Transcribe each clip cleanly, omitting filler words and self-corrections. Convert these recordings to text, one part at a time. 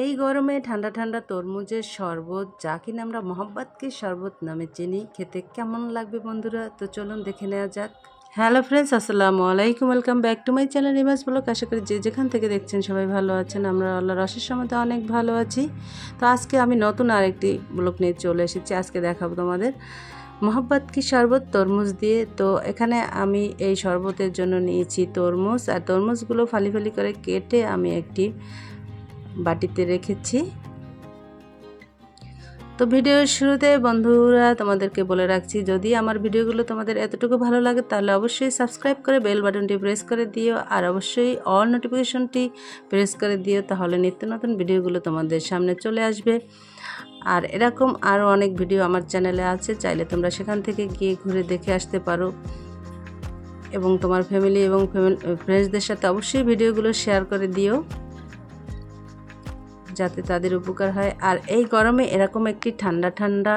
এই গরমে ঠান্ডা ঠান্ডা তরমুজের শরবত, যা কিনা আমরা মোহাব্বত কি শরবত নামে চিনি, খেতে কেমন লাগবে বন্ধুরা? তো চলুন দেখে নেওয়া যাক। হ্যালো ফ্রেন্ডস, আসসালামু আলাইকুম, welcome back to my channel Rimaz blog. আশা করি যে যেখান থেকে দেখছেন সবাই ভালো আছেন। আমরা আল্লাহর অশেষ রহমতে অনেক ভালো আছি। তো আজকে আমি নতুন আরেকটি ব্লগ নিয়ে চলে এসেছি। আজকে দেখাবো তোমাদের মোহাব্বত কি শরবত তরমুজ দিয়ে। তো এখানে আমি এই শরবতের জন্য নিয়েছি তরমুজ, আর তরমুজগুলো ফালি ফালি করে কেটে আমি একটি বাটিতে রেখেছি। তো ভিডিওর শুরুতে বন্ধুরা তোমাদেরকে বলে রাখছি, যদি আমার ভিডিওগুলো তোমাদের এতটুকু ভালো লাগে তাহলে অবশ্যই সাবস্ক্রাইব করে বেল বাটনটি প্রেস করে দিও, আর অবশ্যই অল নোটিফিকেশনটি প্রেস করে দিও, তাহলে নিত্য নতুন ভিডিওগুলো তোমাদের সামনে চলে আসবে। আর এরকম আরও অনেক ভিডিও আমার চ্যানেলে আছে, চাইলে তোমরা সেখান থেকে গিয়ে ঘুরে দেখে আসতে পারো, এবং তোমার ফ্যামিলি এবং ফ্রেন্ডসদের সাথে অবশ্যই ভিডিওগুলো শেয়ার করে দিও, যাতে তাদের উপকার হয়। আর এই গরমে এরকম একটি ঠান্ডা ঠান্ডা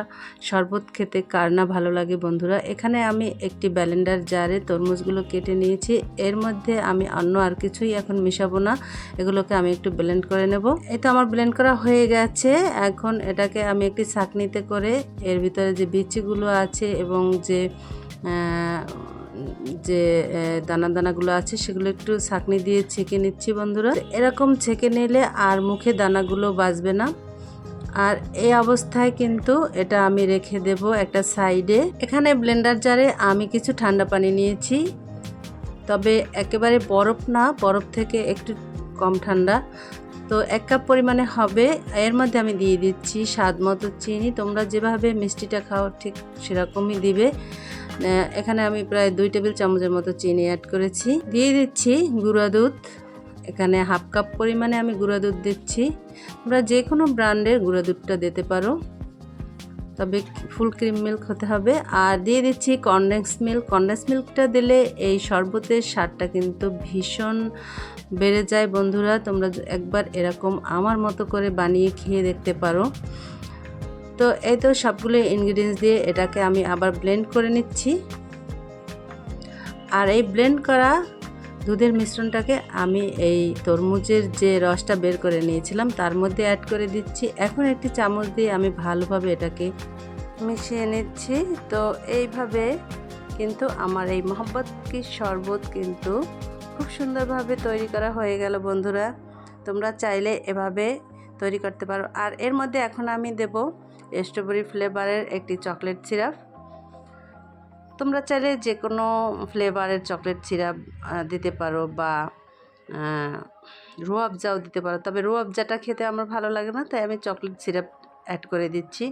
শরবত খেতে কার না ভালো লাগে বন্ধুরা। এখানে আমি একটি ব্লেন্ডার জারে তরমুজগুলো কেটে নিয়েছি। এর মধ্যে আমি অন্য আর কিছুই এখন মিশাবো না, এগুলোকে আমি একটু ব্লেন্ড করে নেব। এই তো আমার ব্লেন্ড করা হয়ে গেছে। এখন এটাকে আমি একটি ছাঁকনিতে করে এর ভিতরে যে বিচিগুলো আছে এবং যে দানা দানাগুলো আছে সেগুলো একটু ছাঁকনি দিয়ে ছেঁকে নিচ্ছি বন্ধুরা। এরকম ছেঁকে নিলে আর মুখে দানাগুলো বাজবে না। আর এই অবস্থায় কিন্তু এটা আমি রেখে দেব একটা সাইডে। এখানে ব্লেন্ডার জারে আমি কিছু ঠান্ডা পানি নিয়েছি, তবে একেবারে বরফ না, বরফ থেকে একটু কম ঠান্ডা। তো 1 কাপ পরিমাণে হবে। এর মধ্যে আমি দিয়ে দিচ্ছি স্বাদ মতো চিনি। তোমরা যেভাবে মিষ্টিটা খাও ঠিক সেরকমই দিবে। এখানে আমি প্রায় 2 টেবিল চামচের মতো চিনি অ্যাড করেছি। দিয়ে দিচ্ছি গুঁড়া দুধ। এখানে 1/2 কাপ পরিমাণে আমি গুঁড়া দুধ দিচ্ছি। তোমরা যে কোনো ব্র্যান্ডের গুঁড়া দুধটা দিতে পারো, তবে ফুল ক্রিম মিল্ক হতে হবে। আর দিয়ে দিচ্ছি কনডেন্স মিল্ক। কনডেন্স মিল্কটা দিলে এই শরবতের স্বাদটা কিন্তু ভীষণ বেড়ে যায় বন্ধুরা। তোমরা একবার এরকম আমার মতো করে বানিয়ে খেয়ে দেখতে পারো। তো এই তো সবগুলো ইনগ্রিডিয়েন্টস দিয়ে এটাকে আমি আবার ব্লেন্ড করে নিচ্ছি। আর এই ব্লেন্ড করা দুধের মিশ্রণটাকে আমি এই তরমুজের যে রসটা বের করে নিয়েছিলাম তার মধ্যে অ্যাড করে দিচ্ছি। এখন একটি চামচ দিয়ে আমি ভালোভাবে এটাকে মিশিয়ে নিচ্ছি। তো এইভাবে কিন্তু আমার এই মোহাব্বত কি শরবত কিন্তু খুব সুন্দরভাবে তৈরি করা হয়ে গেল বন্ধুরা। তোমরা চাইলে এভাবে তৈরি করতে পারো। আর এর মধ্যে এখন আমি দেব স্ট্রবেরি ফ্লেভারের একটি চকলেট সিরাপ। তোমরা চাইলে যে কোনো ফ্লেভারের চকলেট সিরাপ দিতে পারো, বা রুয়াবজাও দিতে পারো, তবে রুয়াবজাটা খেতে আমার ভালো লাগে না, তাই আমি চকলেট সিরাপ অ্যাড করে দিচ্ছি।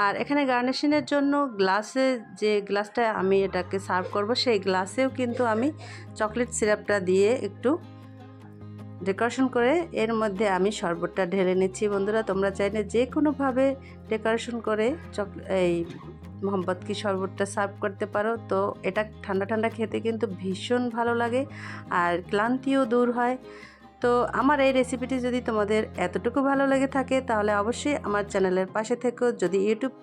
আর এখানে গার্নিশিংয়ের জন্য গ্লাসে, যে গ্লাসটা আমি এটাকে সার্ভ করব সেই গ্লাসেও কিন্তু আমি চকলেট সিরাপটা দিয়ে একটু ডেকোরেশন করে এর মধ্যে আমি শরবতটা ঢেলে নিচ্ছি বন্ধুরা। তোমরা চাইলে যে কোনোভাবে ডেকোরেশন করে এই মোহাব্বত কি শরবতটা সার্ভ করতে পারো। তো এটা ঠান্ডা ঠান্ডা খেতে কিন্তু ভীষণ ভালো লাগে, আর ক্লান্তিও দূর হয়। তো আমার এই রেসিপিটি যদি তোমাদের এতটুকু ভালো লেগে থাকে তাহলে অবশ্যই আমার চ্যানেলের পাশে থেকো। যদি ইউটিউব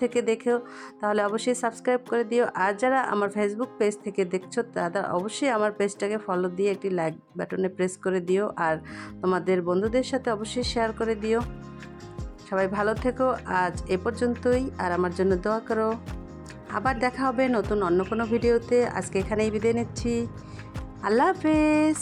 থেকে দেখো তাহলে অবশ্যই সাবস্ক্রাইব করে দিও, আর যারা আমার ফেসবুক পেজ থেকে দেখছো তারা অবশ্যই আমার পেজটাকে ফলো দিয়ে একটি লাইক বাটনে প্রেস করে দিও, আর তোমাদের বন্ধুদের সাথে অবশ্যই শেয়ার করে দিও। সবাই ভালো থেকো। আজ এ পর্যন্তই, আর আমার জন্য দোয়া করো। আবার দেখা হবে নতুন অন্য কোনো ভিডিওতে। আজকে এখানেই বিদায় নিচ্ছি। আল্লাহ হাফেজ।